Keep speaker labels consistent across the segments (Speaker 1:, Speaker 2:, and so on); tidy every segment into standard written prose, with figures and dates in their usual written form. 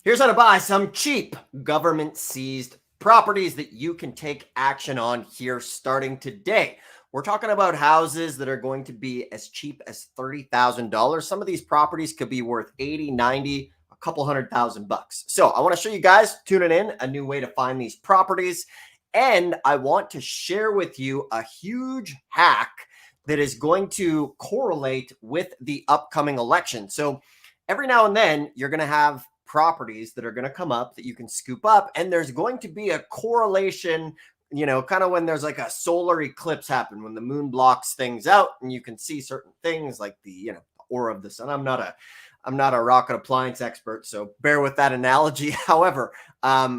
Speaker 1: Here's how to buy some cheap government seized properties that you can take action on here starting today. We're talking about houses that are going to be as cheap as $30,000. Some of these properties could be worth 80, 90, a couple $100,000. So I want to show you guys tuning in a new way to find these properties. And I want to share with you a huge hack that is going to correlate with the upcoming election. So every now and then you're going to have properties that are going to come up that you can scoop up, and there's going to be a correlation, kind of when there's like a solar eclipse happen, when the moon blocks things out and you can see certain things like the aura of the sun. I'm not a rocket appliance expert, so bear with that analogy. However,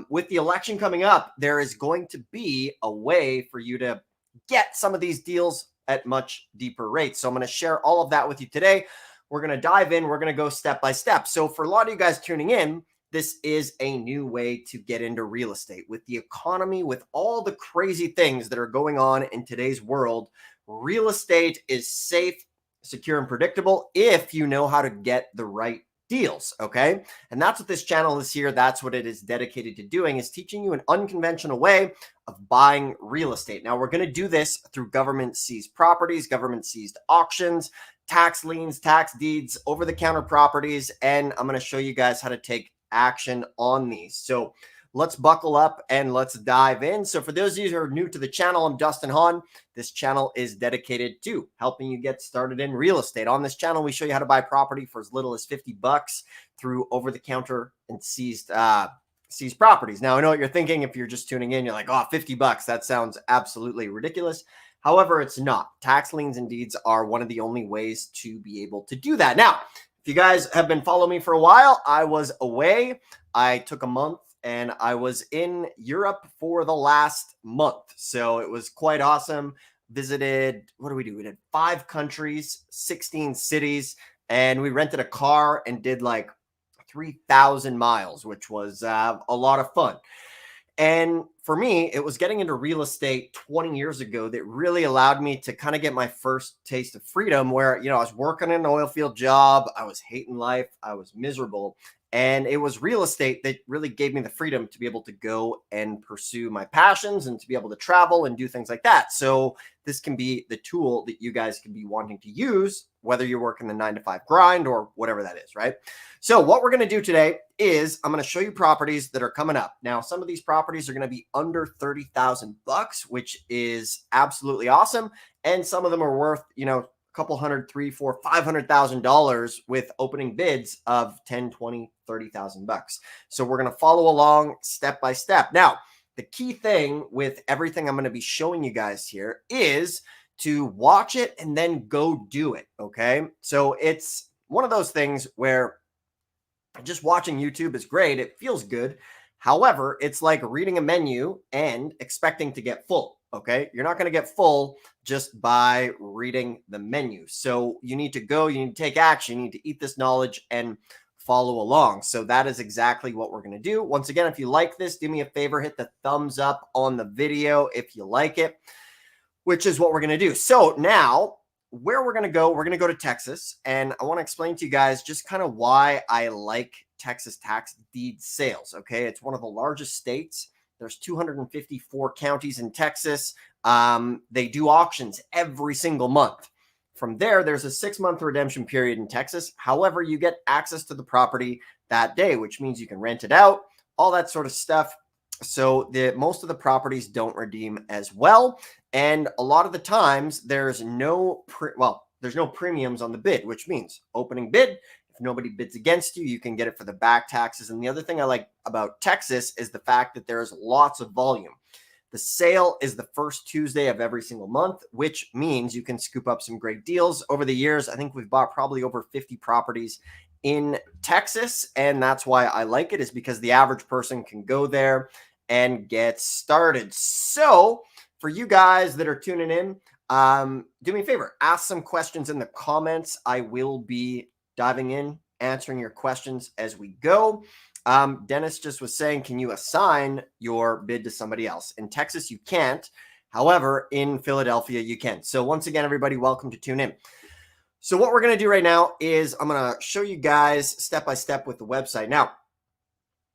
Speaker 1: with the election coming up, there is going to be a way for you to get some of these deals at much deeper rates. So I'm going to share all of that with you today. We're going to dive in. We're going to go step by step. So for a lot of you guys tuning in, this is a new way to get into real estate. With the economy, with all the crazy things that are going on in today's world, real estate is safe, secure, and predictable if you know how to get the right deals. Okay. And that's what this channel is here. That's what it is dedicated to doing, is teaching you an unconventional way of buying real estate. Now we're going to do this through government seized properties, government seized auctions, tax liens, tax deeds, over-the-counter properties, and I'm going to show you guys how to take action on these. So let's buckle up and let's dive in. So for those of you who are new to the channel, I'm Dustin Hahn. This channel is dedicated to helping you get started in real estate. On this channel, we show you how to buy property for as little as $50 through over-the-counter and seized properties. Now, I know what you're thinking. If you're just tuning in, you're like, oh, $50, that sounds absolutely ridiculous. However, it's not. Tax liens and deeds are one of the only ways to be able to do that. Now, if you guys have been following me for a while, I was away. I took a month and I was in Europe for the last month. So it was quite awesome. Visited, what did we do? We did 5 countries, 16 cities, and we rented a car and did like 3,000 miles, which was a lot of fun. And for me, it was getting into real estate 20 years ago that really allowed me to kind of get my first taste of freedom, where, I was working in an oil field job. I was hating life. I was miserable. And it was real estate that really gave me the freedom to be able to go and pursue my passions and to be able to travel and do things like that. So this can be the tool that you guys can be wanting to use, whether you're working the 9-to-5 grind or whatever that is, right? So what we're going to do today is I'm going to show you properties that are coming up. Now, some of these properties are going to be under $30,000, which is absolutely awesome. And some of them are worth, a couple hundred, $300,000, $400,000, $500,000 with opening bids of $10,000, $20,000, $30,000. So we're going to follow along step by step. Now, the key thing with everything I'm going to be showing you guys here is to watch it and then go do it. Okay. So it's one of those things where just watching YouTube is great. It feels good. However, it's like reading a menu and expecting to get full. Okay. You're not going to get full just by reading the menu. So you need to go, you need to take action, you need to eat this knowledge and follow along. So that is exactly what we're going to do. Once again, if you like this, do me a favor, hit the thumbs up on the video if you like it, which is what we're going to do. So now where we're going to go to Texas. And I want to explain to you guys just kind of why I like Texas tax deed sales. Okay. It's one of the largest states. There's 254 counties in Texas. They do auctions every single month. From there, there's a 6-month redemption period in Texas. However, you get access to the property that day, which means you can rent it out, all that sort of stuff. So most of the properties don't redeem as well. And a lot of the times there's no premiums on the bid, which means opening bid. If nobody bids against you, you can get it for the back taxes. And the other thing I like about Texas is the fact that there's lots of volume. The sale is the first Tuesday of every single month, which means you can scoop up some great deals. Over the years, I think we've bought probably over 50 properties in Texas. And that's why I like it, is because the average person can go there and get started. So for you guys that are tuning in, do me a favor, ask some questions in the comments. I will be diving in, answering your questions as we go. Dennis just was saying, can you assign your bid to somebody else? In Texas, you can't. However, in Philadelphia, you can. So once again, everybody, welcome to tune in. So what we're going to do right now is I'm going to show you guys step by step with the website. Now,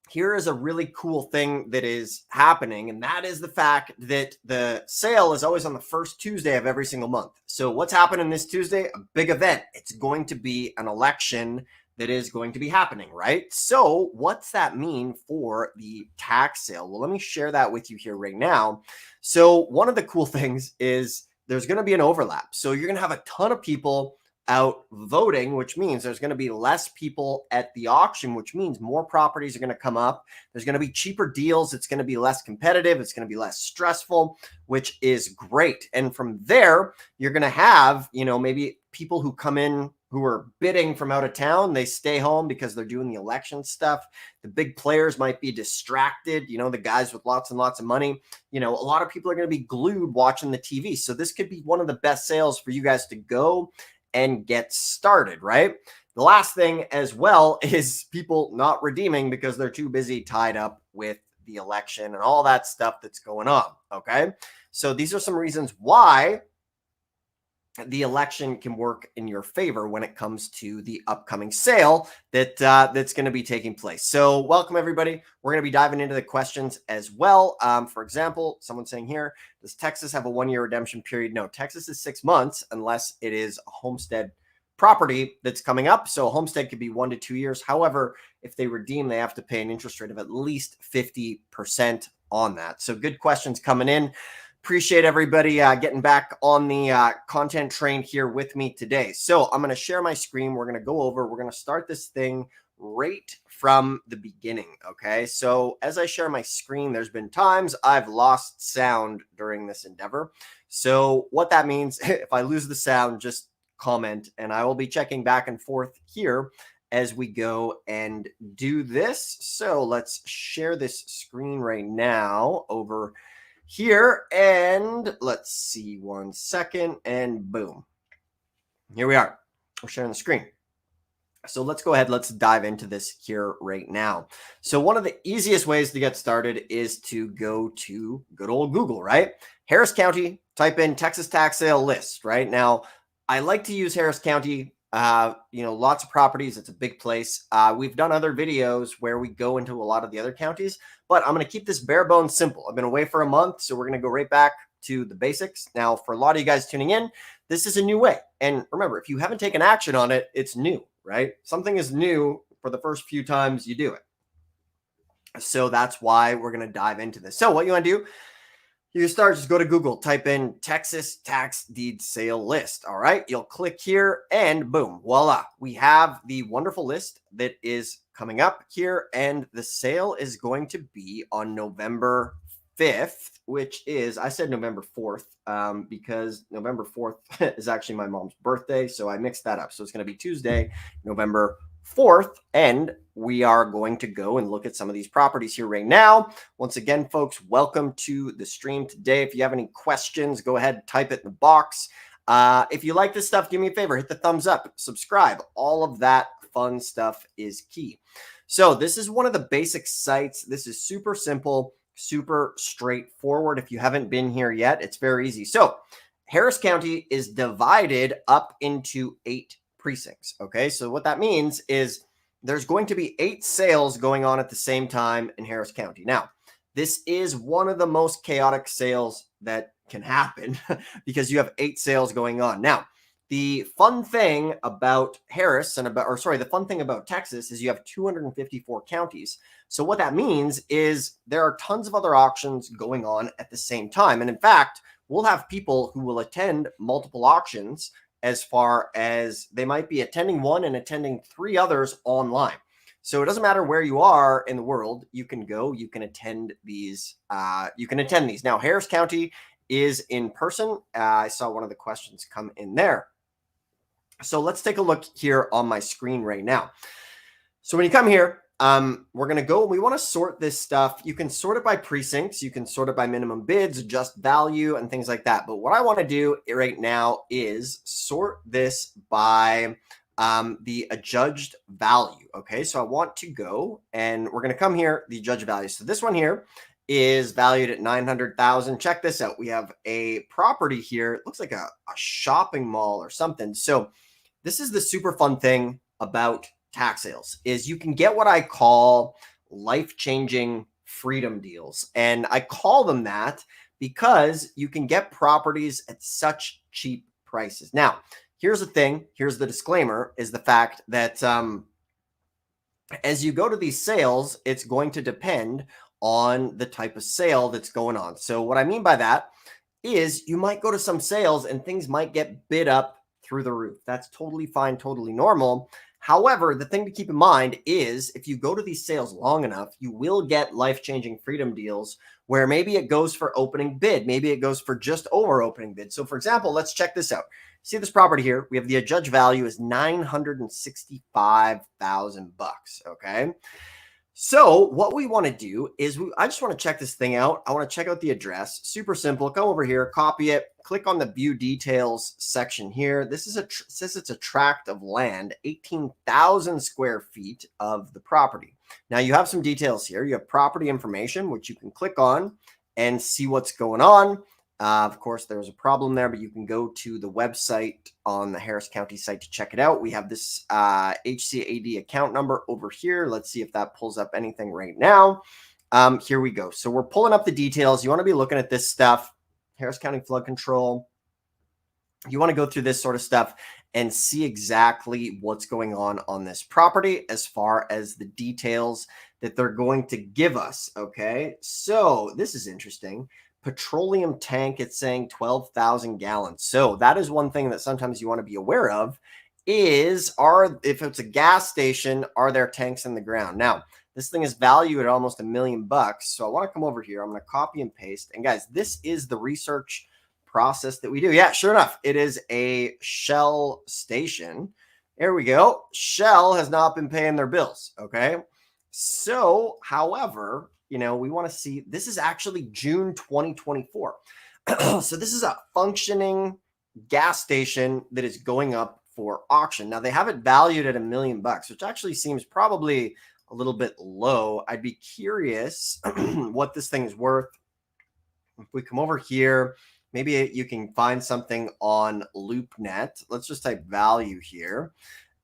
Speaker 1: here is a really cool thing that is happening, and that is the fact that the sale is always on the first Tuesday of every single month. So what's happening this Tuesday? A big event. It's going to be an election that is going to be happening, right? So what's that mean for the tax sale? Well, let me share that with you here right now. So one of the cool things is there's going to be an overlap. So you're going to have a ton of people out voting, which means there's going to be less people at the auction, which means more properties are going to come up. There's going to be cheaper deals. It's going to be less competitive. It's going to be less stressful, which is great. And from there, you're going to have, maybe people who come in who are bidding from out of town, they stay home because they're doing the election stuff. The big players might be distracted, the guys with lots and lots of money. A lot of people are going to be glued watching the TV. So this could be one of the best sales for you guys to go and get started, right? The last thing as well is people not redeeming because they're too busy tied up with the election and all that stuff that's going on, okay? So these are some reasons why the election can work in your favor when it comes to the upcoming sale that's going to be taking place. So welcome, everybody. We're going to be diving into the questions as well. For example, someone saying here, does Texas have a 1-year redemption period? No, Texas is 6 months unless it is a homestead property that's coming up. So a homestead could be 1 to 2 years. However, if they redeem, they have to pay an interest rate of at least 50% on that. So good questions coming in. Appreciate everybody getting back on the content train here with me today. So I'm going to share my screen. We're going to go over. We're going to start this thing right from the beginning. Okay. So as I share my screen, there's been times I've lost sound during this endeavor. So what that means, if I lose the sound, just comment and I will be checking back and forth here as we go and do this. So let's share this screen right now over here, and let's see, 1 second, and boom, here we are. We're sharing the screen. So let's go ahead. Let's dive into this here right now. So one of the easiest ways to get started is to go to good old Google, right? Harris County, type in Texas tax sale list. Right now, I like to use Harris County. Lots of properties. It's a big place. We've done other videos where we go into a lot of the other counties, but I'm going to keep this bare bones simple. I've been away for a month, so we're going to go right back to the basics. Now, for a lot of you guys tuning in, this is a new way. And remember, if you haven't taken action on it, it's new, right? Something is new for the first few times you do it. So that's why we're going to dive into this. So what you want to do, you start, just go to Google, type in Texas tax deed sale list. All right. You'll click here and boom, voila. We have the wonderful list that is coming up here. And the sale is going to be on November 5th, which is, I said November 4th because November 4th is actually my mom's birthday. So I mixed that up. So it's going to be Tuesday, November 4th, and we are going to go and look at some of these properties here right now. Once again, folks, welcome to the stream today. If you have any questions, go ahead and type it in the box. If you like this stuff, do me a favor, hit the thumbs up, subscribe. All of that fun stuff is key. So this is one of the basic sites. This is super simple, super straightforward. If you haven't been here yet, it's very easy. So Harris County is divided up into 8 precincts. Okay, so what that means is there's going to be 8 sales going on at the same time in Harris County. Now, this is one of the most chaotic sales that can happen because you have 8 sales going on. Now, the fun thing about the fun thing about Texas is you have 254 counties. So what that means is there are tons of other auctions going on at the same time. And in fact, we'll have people who will attend multiple auctions, as far as they might be attending one and attending 3 others online. So it doesn't matter where you are in the world, you can go, you can attend these. Now, Harris County is in person. I saw one of the questions come in there. So let's take a look here on my screen right now. So when you come here, we're going to go, we want to sort this stuff. You can sort it by precincts. You can sort it by minimum bids, adjust value and things like that. But what I want to do right now is sort this by the adjudged value. Okay. So I want to go and we're going to come here, the adjudged value. So this one here is valued at 900,000. Check this out. We have a property here. It looks like a shopping mall or something. So this is the super fun thing about tax sales is you can get what I call life-changing freedom deals. And I call them that because you can get properties at such cheap prices. Now, here's the thing, here's the disclaimer, is the fact that as you go to these sales, it's going to depend on the type of sale that's going on. So what I mean by that is you might go to some sales and things might get bid up through the roof. That's totally fine, totally normal. However, the thing to keep in mind is if you go to these sales long enough, you will get life-changing freedom deals where maybe it goes for opening bid, maybe it goes for just over opening bid. So for example, let's check this out. See this property here? We have the adjudged value is $965,000. Okay. So what we want to do is I just want to check this thing out. I want to check out the address. Super simple. Come over here, copy it, click on the view details section here. This is says it's a tract of land, 18,000 square feet of the property. Now you have some details here. You have property information, which you can click on and see what's going on. Of course, there's a problem there, but you can go to the website on the Harris County site to check it out. We have this HCAD account number over here. Let's see if that pulls up anything right now. Here we go. So we're pulling up the details. You want to be looking at this stuff, Harris County flood control. You want to go through this sort of stuff and see exactly what's going on this property as far as the details that they're going to give us. Okay, so this is interesting. Petroleum tank, it's saying 12,000 gallons. So that is one thing that sometimes you want to be aware of is if it's a gas station, are there tanks in the ground? Now, this thing is valued at almost $1 million. So I want to come over here. I'm going to copy and paste. And guys, this is the research process that we do. Yeah, sure enough, it is a Shell station. There we go. Shell has not been paying their bills. Okay. So, however, we want to see, this is actually June 2024. So this is a functioning gas station that is going up for auction. Now they have it valued at $1 million, which actually seems probably a little bit low. I'd be curious what this thing is worth. If we come over here, maybe you can find something on LoopNet. Let's just type value here.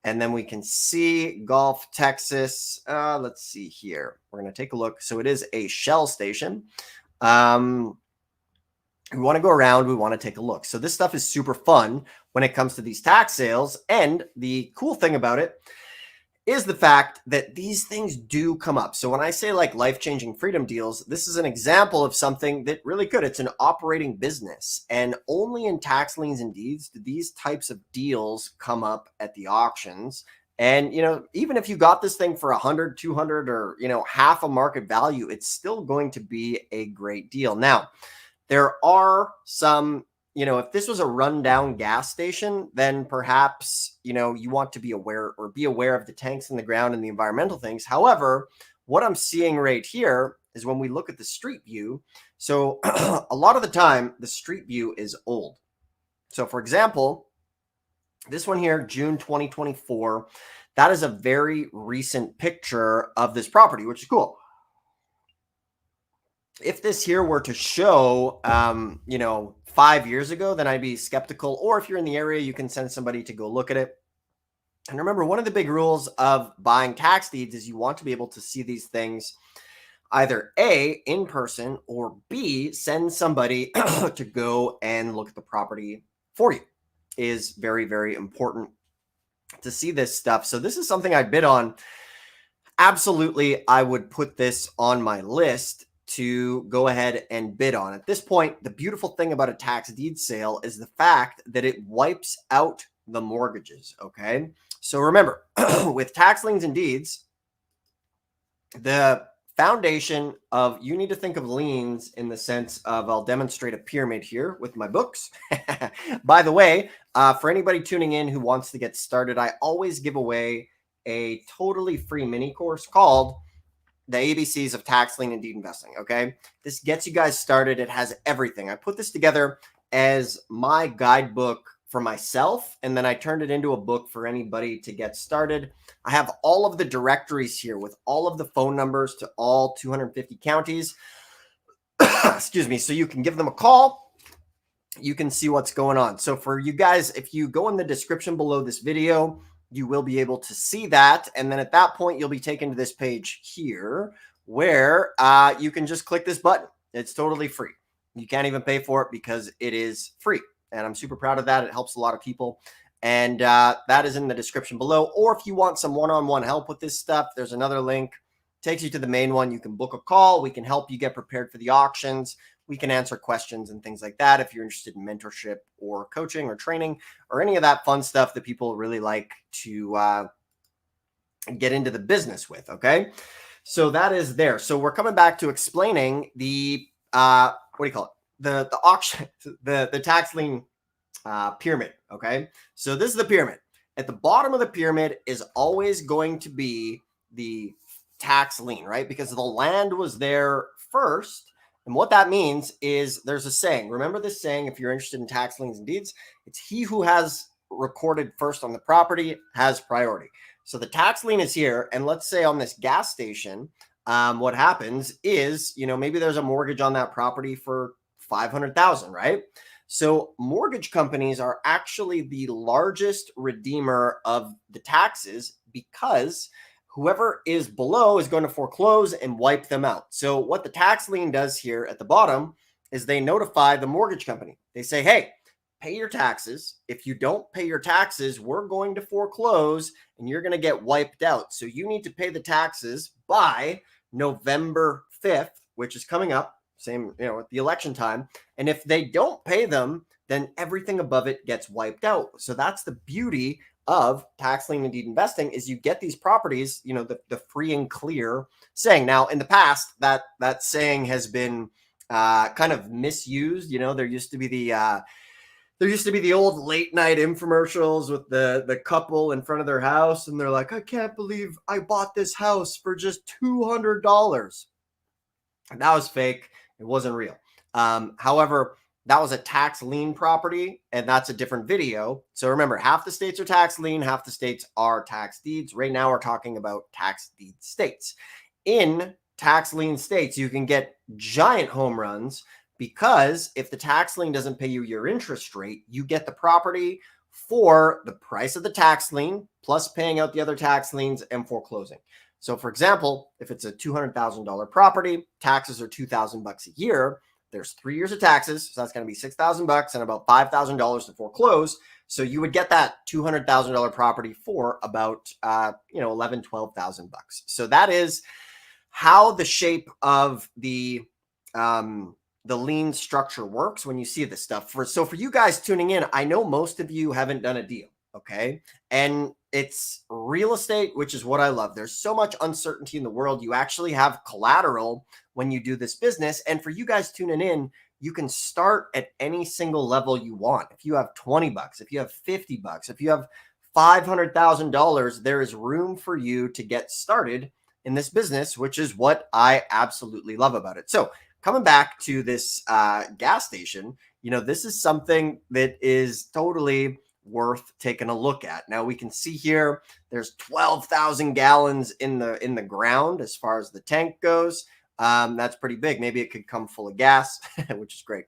Speaker 1: And then we can see Gulf, Texas. Let's see here. We're going to take a look. So it is a Shell station. We want to go around. We want to take a look. So this stuff is super fun when it comes to these tax sales. And the cool thing about it is the fact that these things do come up. So when I say like life-changing freedom deals, this is an example of something that really could. It's an operating business. And only in tax liens and deeds do these types of deals come up at the auctions. And, even if you got this thing for 100, 200, or, half a market value, it's still going to be a great deal. Now, there are some, if this was a rundown gas station, then perhaps, you want to be aware of the tanks in the ground and the environmental things. However, what I'm seeing right here is when we look at the street view. So a lot of the time, the street view is old. So for example, this one here, June 2024, that is a very recent picture of this property, which is cool. If this here were to show, 5 years ago, then I'd be skeptical. Or if you're in the area, you can send somebody to go look at it. And remember, one of the big rules of buying tax deeds is you want to be able to see these things either A, in person, or B, send somebody to go and look at the property for you. Is very, very important to see this stuff. So this is something I bid on. Absolutely, I would put this on my list to go ahead and bid on. At this point, the beautiful thing about a tax deed sale is the fact that it wipes out the mortgages. Okay. So remember, with tax liens and deeds, the foundation of, you need to think of liens in the sense of, I'll demonstrate a pyramid here with my books. By the way, for anybody tuning in who wants to get started, I always give away a totally free mini course called the ABCs of Tax Lien and Deed Investing. Okay. This gets you guys started. It has everything. I put this together as my guidebook for myself, and then I turned it into a book for anybody to get started. I have all of the directories here with all of the phone numbers to all 250 counties. Excuse me. So you can give them a call. You can see what's going on. So for you guys, if you go in the description below this video, you will be able to see that. And then at that point, you'll be taken to this page here where you can just click this button. It's totally free. You can't even pay for it because it is free. And I'm super proud of that. It helps a lot of people. And that is in the description below. Or if you want some one-on-one help with this stuff, there's another link. Takes you to the main one. You can book a call. We can help you get prepared for the auctions. We can answer questions and things like that if you're interested in mentorship or coaching or training or any of that fun stuff that people really like to get into the business with. Okay, so that is there. So we're coming back to explaining the what do you call it? The auction, the tax lien pyramid. Okay, so this is the pyramid. At the bottom of the pyramid is always going to be the tax lien, right? Because the land was there first. And what that means is there's a saying. Remember this saying, if you're interested in tax liens and deeds, it's he who has recorded first on the property has priority. So the tax lien is here. And let's say on this gas station, what happens is, maybe there's a mortgage on that property for $500,000, right? So mortgage companies are actually the largest redeemer of the taxes because whoever is below is going to foreclose and wipe them out. So what the tax lien does here at the bottom is they notify the mortgage company. They say, hey, pay your taxes. If you don't pay your taxes, we're going to foreclose and you're going to get wiped out. So you need to pay the taxes by November 5th, which is coming up, same, at the election time. And if they don't pay them, then everything above it gets wiped out. So that's the beauty of tax lien and deed investing is you get these properties, the free and clear saying. Now, in the past, that saying has been kind of misused. There used to be the old late night infomercials with the couple in front of their house, and they're like, I can't believe I bought this house for just $200. And that was fake. It wasn't real. However, that was a tax lien property, and that's a different video. So remember, half the states are tax lien, half the states are tax deeds. Right now, we're talking about tax deed states. In tax lien states, you can get giant home runs because if the tax lien doesn't pay you your interest rate, you get the property for the price of the tax lien plus paying out the other tax liens and foreclosing. So for example, if it's a $200,000 property, taxes are $2,000 a year. There's 3 years of taxes, so that's going to be $6,000 and about $5,000 to foreclose. So you would get that $200,000 property for about $11,000, $12,000. So that is how the shape of the lien structure works when you see this stuff. So for you guys tuning in, I know most of you haven't done a deal, okay? And it's real estate, which is what I love. There's so much uncertainty in the world. You actually have collateral when you do this business. And for you guys tuning in, you can start at any single level you want. If you have $20, if you have $50, if you have $500,000, there is room for you to get started in this business, which is what I absolutely love about it. So coming back to this gas station, this is something that is totally worth taking a look at. Now we can see here there's 12,000 gallons in the ground as far as the tank goes. That's pretty big. Maybe it could come full of gas, which is great.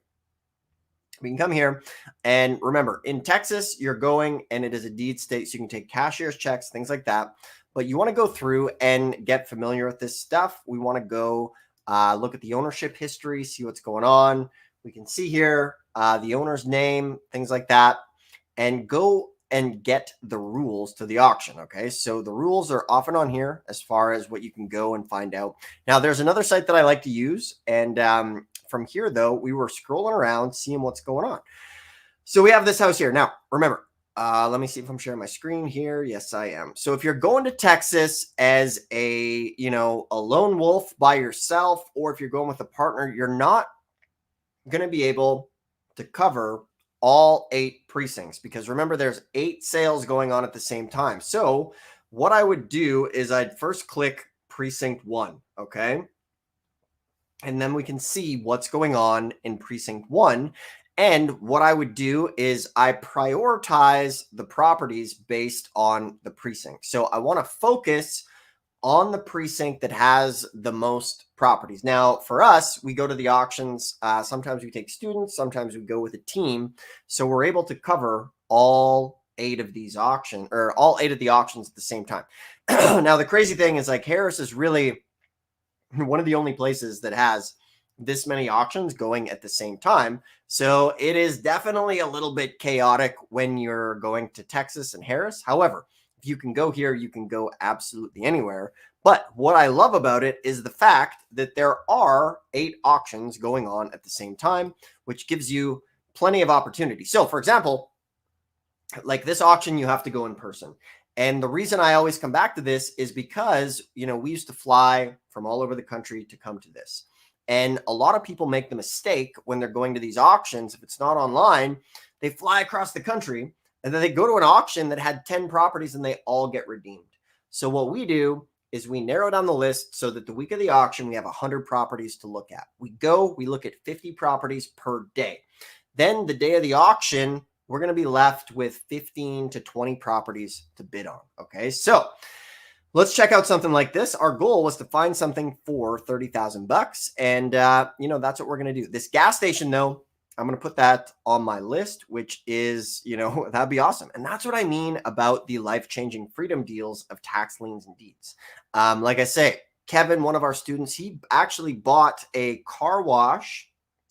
Speaker 1: We can come here and remember, in Texas, you're going and it is a deed state, so you can take cashier's checks, things like that. But you want to go through and get familiar with this stuff. We want to go look at the ownership history, see what's going on. We can see here the owner's name, things like that, and go and get the rules to the auction. Okay, so the rules are often on here as far as what you can go and find out. Now, there's another site that I like to use, and from here, though, we were scrolling around, seeing what's going on. So we have this house here. Now, remember, let me see if I'm sharing my screen here. Yes, I am. So if you're going to Texas as a lone wolf by yourself, or if you're going with a partner, you're not going to be able to cover all 8 precincts because remember, there's 8 sales going on at the same time. So what I would do is I'd first click precinct 1. Okay. And then we can see what's going on in precinct 1. And what I would do is I prioritize the properties based on the precinct. So I want to focus on the precinct that has the most properties. Now, for us, we go to the auctions. Sometimes we take students, sometimes we go with a team. So we're able to cover all 8 of these auctions, or all 8 of the auctions at the same time. Now, the crazy thing is, like, Harris is really one of the only places that has this many auctions going at the same time. So it is definitely a little bit chaotic when you're going to Texas and Harris. However, if you can go here, you can go absolutely anywhere. But what I love about it is the fact that there are 8 auctions going on at the same time, which gives you plenty of opportunity. So, for example, like this auction, you have to go in person. And the reason I always come back to this is because, we used to fly from all over the country to come to this. And a lot of people make the mistake when they're going to these auctions. If it's not online, they fly across the country and then they go to an auction that had 10 properties and they all get redeemed. So what we do is we narrow down the list so that the week of the auction, we have 100 properties to look at. We look at 50 properties per day. Then the day of the auction, we're going to be left with 15 to 20 properties to bid on. Okay, so let's check out something like this. Our goal was to find something for $30,000, and that's what we're going to do. This gas station, though, I'm going to put that on my list, which is, that'd be awesome. And that's what I mean about the life-changing freedom deals of Tax Liens and Deeds. Like I say, Kevin, one of our students, he actually bought a car wash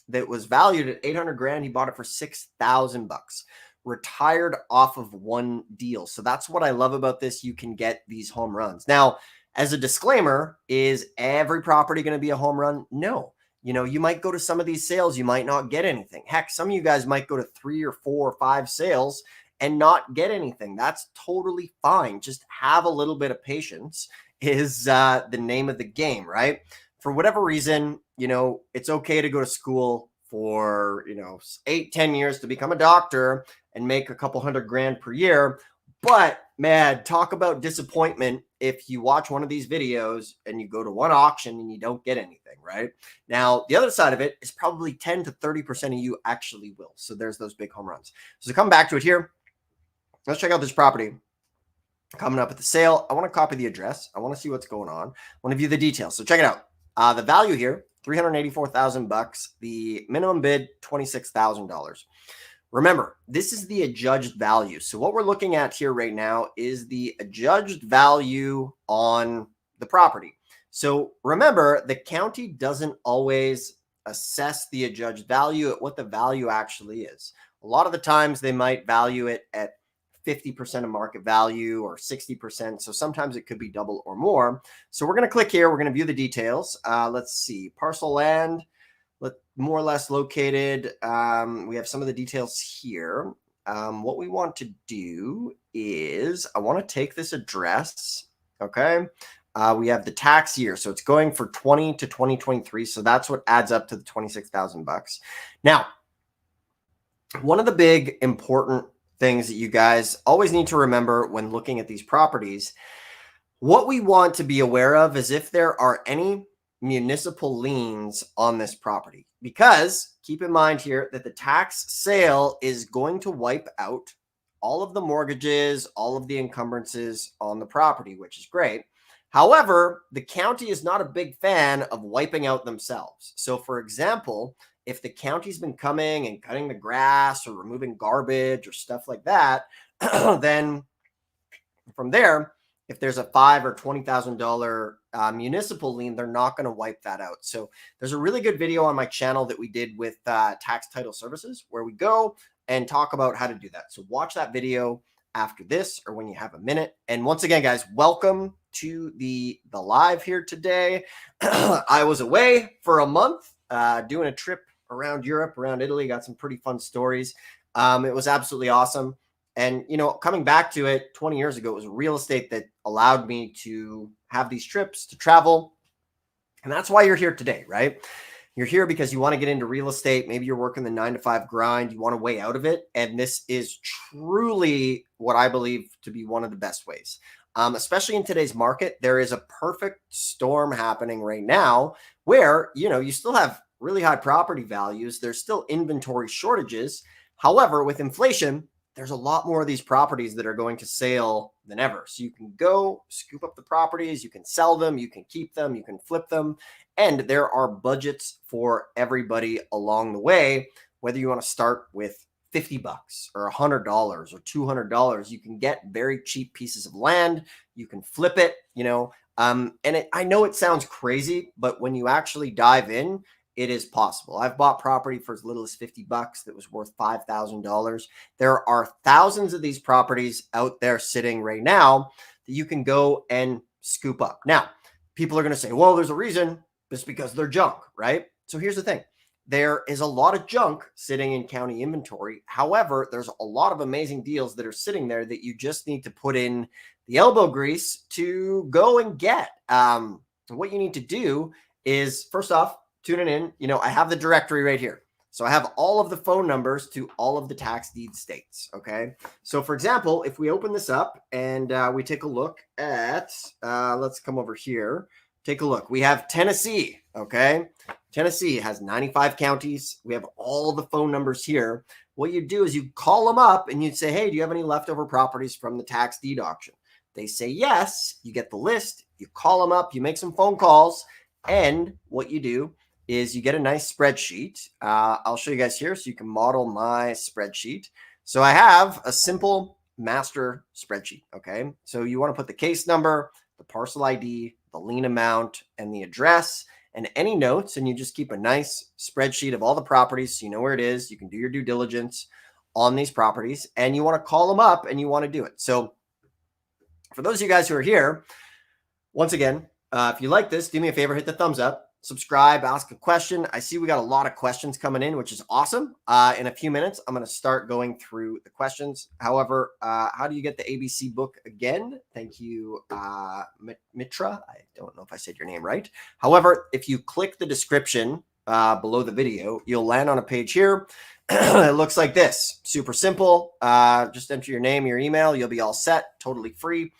Speaker 1: that was valued at 800 grand. He bought it for $6,000, retired off of one deal. So that's what I love about this. You can get these home runs. Now, as a disclaimer, is every property going to be a home run? No. You might go to some of these sales, you might not get anything. Heck, some of you guys might go to 3 or 4 or 5 sales and not get anything. That's totally fine. Just have a little bit of patience is the name of the game, right? For whatever reason, it's okay to go to school for, 8-10 years to become a doctor and make a couple $100 grand per year. But man, talk about disappointment if you watch one of these videos and you go to one auction and you don't get anything, right? Now, the other side of it is probably 10 to 30% of you actually will. So there's those big home runs. So to come back to it here, let's check out this property coming up at the sale. I want to copy the address. I want to see what's going on. I want to view the details. So check it out. The value here, $384,000. The minimum bid, $26,000. Remember, this is the adjudged value. So what we're looking at here right now is the adjudged value on the property. So remember, the county doesn't always assess the adjudged value at what the value actually is. A lot of the times they might value it at 50% of market value or 60%. So sometimes it could be double or more. So we're going to click here. We're going to view the details. Let's see. Parcel land, more or less located. We have some of the details here. What we want to do is I want to take this address. Okay. We have the tax year. So it's going for 20 to 2023. So that's what adds up to the $26,000. Now, one of the big important things that you guys always need to remember when looking at these properties, what we want to be aware of is if there are any municipal liens on this property, because keep in mind here that the tax sale is going to wipe out all of the mortgages, all of the encumbrances on the property, which is great. However, the county is not a big fan of wiping out themselves. So for example, if the county's been coming and cutting the grass or removing garbage or stuff like that, then from there, if there's a $5,000 or $20,000 municipal lien, they're not going to wipe that out. So there's a really good video on my channel that we did with Tax Title Services where we go and talk about how to do that. So watch that video after this or when you have a minute. And once again, guys, welcome to the live here today. I was away for a month doing a trip around Europe, around Italy, got some pretty fun stories. It was absolutely awesome. And, coming back to it 20 years ago, it was real estate that allowed me to have these trips, to travel. And that's why you're here today, right? You're here because you want to get into real estate. Maybe you're working the 9-to-5 grind. You want a way out of it. And this is truly what I believe to be one of the best ways. Especially in today's market, there is a perfect storm happening right now where, you still have really high property values. There's still inventory shortages. However, with inflation, there's a lot more of these properties that are going to sale than ever. So you can go scoop up the properties, you can sell them, you can keep them, you can flip them. And there are budgets for everybody along the way, whether you want to start with $50 or $100 or $200. You can get very cheap pieces of land. You can flip it, I know it sounds crazy, but when you actually dive in, it is possible. I've bought property for as little as $50 that was worth $5,000. There are thousands of these properties out there sitting right now that you can go and scoop up. Now, people are going to say, well, there's a reason. It's because they're junk, right? So here's the thing. There is a lot of junk sitting in county inventory. However, there's a lot of amazing deals that are sitting there that you just need to put in the elbow grease to go and get. What you need to do is, first off, tune it in. I have the directory right here. So I have all of the phone numbers to all of the tax deed states. Okay. So for example, if we open this up and we take a look at, let's come over here. Take a look. We have Tennessee. Okay. Tennessee has 95 counties. We have all the phone numbers here. What you do is you call them up and you'd say, hey, do you have any leftover properties from the tax deed auction? They say yes. You get the list. You call them up. You make some phone calls. And what you do is you get a nice spreadsheet. I'll show you guys here so you can model my spreadsheet. So I have a simple master spreadsheet. Okay. So you want to put the case number, the parcel ID, the lien amount, and the address, and any notes. And you just keep a nice spreadsheet of all the properties so you know where it is. You can do your due diligence on these properties, and you want to call them up and you want to do it. So for those of you guys who are here, once again, if you like this, do me a favor, hit the thumbs up, subscribe, ask a question. I see we got a lot of questions coming in, which is awesome. In a few minutes, I'm going to start going through the questions. However, how do you get the ABC book again? Thank you, Mitra. I don't know if I said your name right. However, if you click the description below the video, you'll land on a page here. It looks like this. Super simple. Just enter your name, your email. You'll be all set. Totally free.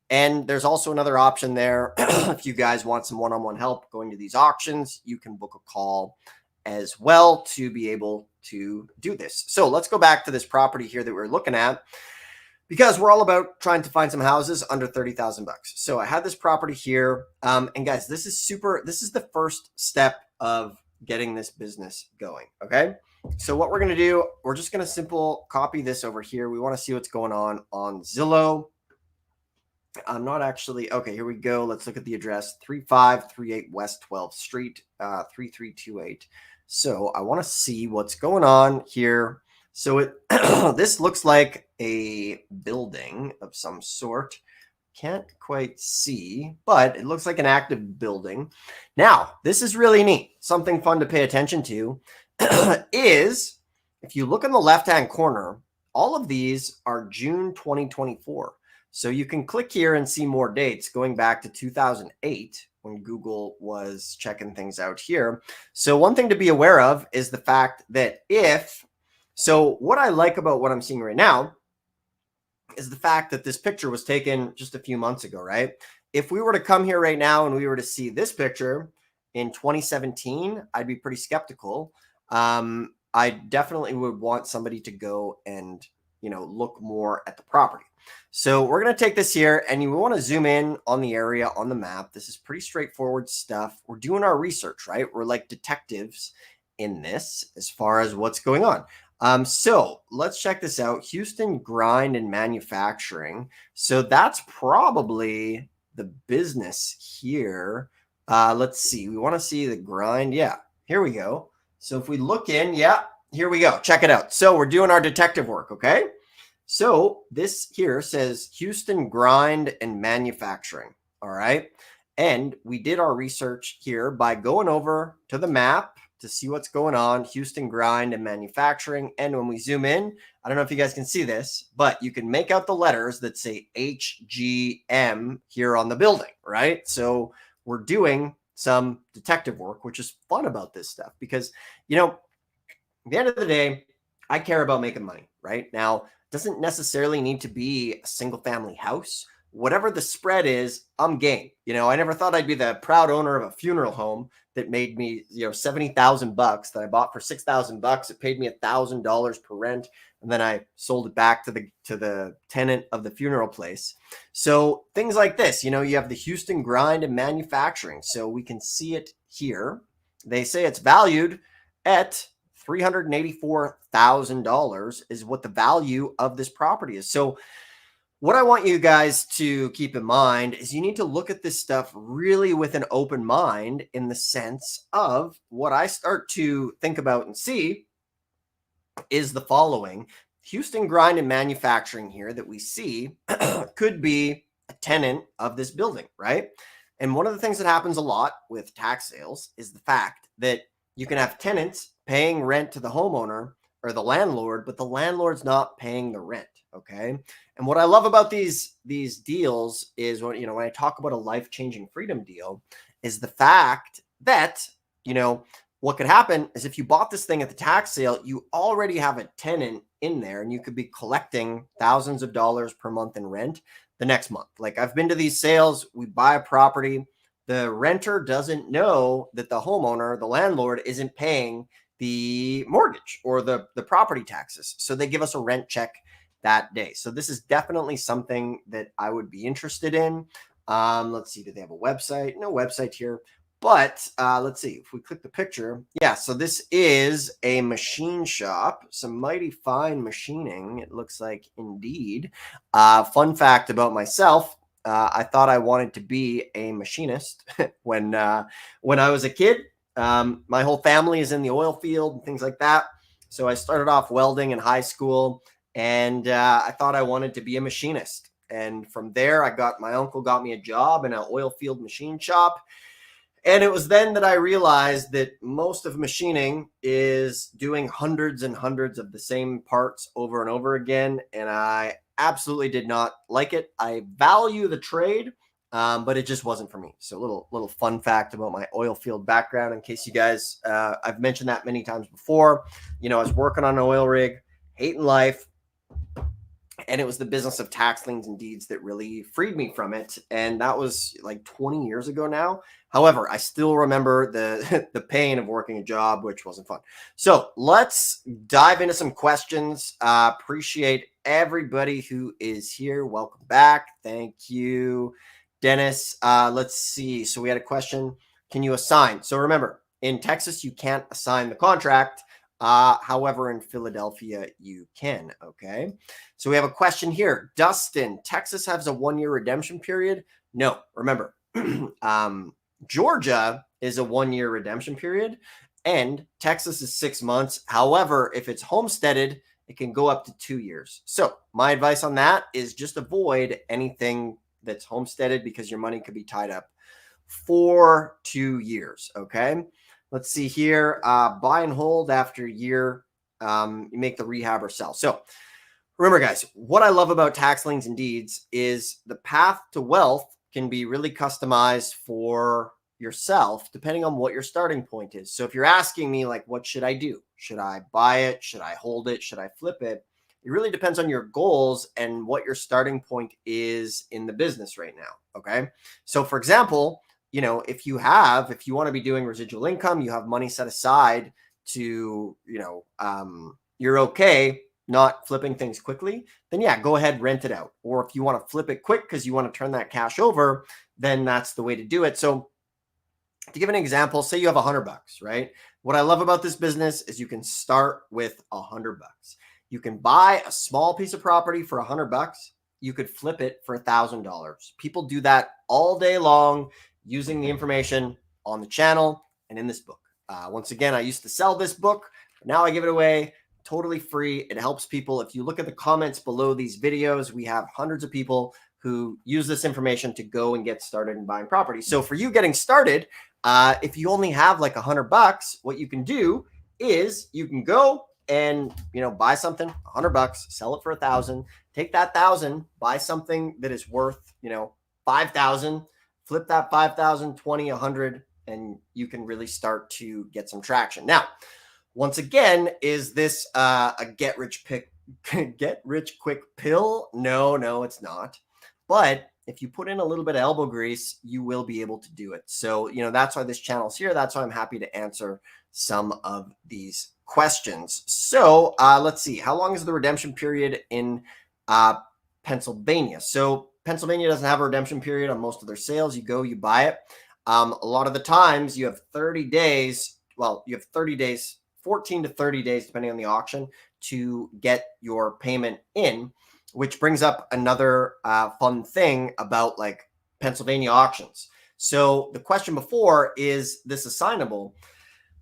Speaker 1: And there's also another option there. If you guys want some one-on-one help going to these auctions, you can book a call as well to be able to do this. So let's go back to this property here that we're looking at, because we're all about trying to find some houses under 30,000 bucks. So I had this property here. And guys, this is the first step of getting this business going. Okay. So what we're going to do, we're just going to simple copy this over here. We want to see what's going on Zillow. I'm not actually, okay, here we go. Let's look at the address, 3538 West 12th Street, 3328. So I want to see what's going on here. So this looks like a building of some sort. Can't quite see, but it looks like an active building. Now, this is really neat. Something fun to pay attention to is, if you look in the left-hand corner, all of these are June 2024. So you can click here and see more dates going back to 2008 when Google was checking things out here. So one thing to be aware of is the fact that what I like about what I'm seeing right now is the fact that this picture was taken just a few months ago, right? If we were to come here right now and we were to see this picture in 2017, I'd be pretty skeptical. I definitely would want somebody to go and, look more at the property. So we're going to take this here and you want to zoom in on the area on the map. This is pretty straightforward stuff. We're doing our research, right? We're like detectives in this as far as what's going on. So let's check this out. Houston Grind and Manufacturing. So that's probably the business here. Let's see. We want to see the grind. Yeah, here we go. So if we look in, yeah, here we go. Check it out. So we're doing our detective work. Okay. So this here says Houston Grind and Manufacturing. All right. And we did our research here by going over to the map to see what's going on, Houston Grind and Manufacturing. And when we zoom in, I don't know if you guys can see this, but you can make out the letters that say HGM here on the building, right? So we're doing some detective work, which is fun about this stuff because, at the end of the day, I care about making money, right? Now, doesn't necessarily need to be a single family house. Whatever the spread is, I'm game. I never thought I'd be the proud owner of a funeral home that made me, $70,000 that I bought for $6,000. It paid me $1,000 per rent. And then I sold it back to the tenant of the funeral place. So things like this, you have the Houston Grind and Manufacturing. So we can see it here. They say it's valued at $384,000 is what the value of this property is. So what I want you guys to keep in mind is you need to look at this stuff really with an open mind, in the sense of what I start to think about and see is the following. Houston Grind and Manufacturing here that we see could be a tenant of this building, right? And one of the things that happens a lot with tax sales is the fact that you can have tenants paying rent to the homeowner or the landlord, but the landlord's not paying the rent. Okay. And what I love about these deals is when I talk about a life-changing freedom deal, is the fact that, what could happen is if you bought this thing at the tax sale, you already have a tenant in there and you could be collecting thousands of dollars per month in rent the next month. Like, I've been to these sales, we buy a property, the renter doesn't know that the homeowner, the landlord, isn't paying the mortgage or the property taxes. So they give us a rent check that day. So this is definitely something that I would be interested in. Let's see, do they have a website? No website here. But let's see if we click the picture. Yeah, so this is a machine shop, some mighty fine machining, it looks like, indeed. Fun fact about myself, I thought I wanted to be a machinist when I was a kid. My whole family is in the oil field and things like that. So I started off welding in high school, and I thought I wanted to be a machinist. And from there, my uncle got me a job in an oil field machine shop. And it was then that I realized that most of machining is doing hundreds and hundreds of the same parts over and over again. And I absolutely did not like it. I value the trade, but it just wasn't for me. So little fun fact about my oil field background, in case you guys, I've mentioned that many times before. I was working on an oil rig, hating life. And it was the business of tax liens and deeds that really freed me from it. And that was like 20 years ago now. However, I still remember the pain of working a job, which wasn't fun. So let's dive into some questions. Appreciate everybody who is here. Welcome back. Thank you, Dennis. Let's see. So we had a question. Can you assign? So remember, in Texas, you can't assign the contract. However, in Philadelphia, you can. Okay. So we have a question here. Dustin, Texas has a 1-year redemption period? No, remember, Georgia is a 1-year redemption period and Texas is 6 months. However, if it's homesteaded, it can go up to 2 years. So my advice on that is just avoid anything that's homesteaded, because your money could be tied up for 2 years. Okay. Let's see here. Buy and hold after a year. You make the rehab or sell. So remember, guys, what I love about tax liens and deeds is the path to wealth can be really customized for yourself, depending on what your starting point is. So if you're asking me, like, what should I do? Should I buy it? Should I hold it? Should I flip it? It really depends on your goals and what your starting point is in the business right now. Okay. So for example, if you want to be doing residual income, you have money set aside to, you're okay not flipping things quickly, then yeah, go ahead, rent it out. Or if you want to flip it quick because you want to turn that cash over, then that's the way to do it. So to give an example, say you have $100, right? What I love about this business is you can start with $100. You can buy a small piece of property for $100. You could flip it for $1,000. People do that all day long, using the information on the channel and in this book. Once again, I used to sell this book, but now I give it away totally free. It helps people. If you look at the comments below these videos, we have hundreds of people who use this information to go and get started in buying property. So for you getting started, if you only have like $100, what you can do is you can go and, buy something, $100, sell it for $1,000, take that $1,000, buy something that is worth, $5,000, flip that 5,000, 20, 100, and you can really start to get some traction. Now, once again, is this a get rich quick pill? No, it's not. But if you put in a little bit of elbow grease, you will be able to do it. So, that's why this channel's here. That's why I'm happy to answer some of these questions. So let's see. How long is the redemption period in Pennsylvania? So Pennsylvania doesn't have a redemption period on most of their sales. You go, you buy it. A lot of the times you have 30 days. Well, you have 30 days 14 to 30 days, depending on the auction, to get your payment in, which brings up another fun thing about like Pennsylvania auctions. So the question before, is this assignable?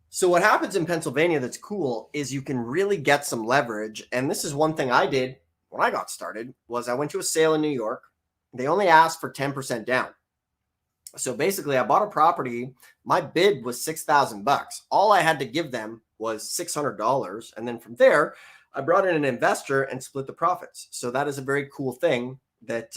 Speaker 1: So what happens in Pennsylvania that's cool is you can really get some leverage. And this is one thing I did when I got started, was I went to a sale in New York. They only asked for 10% down. So basically I bought a property. My bid was $6,000. All I had to give them was $600. And then from there, I brought in an investor and split the profits. So that is a very cool thing that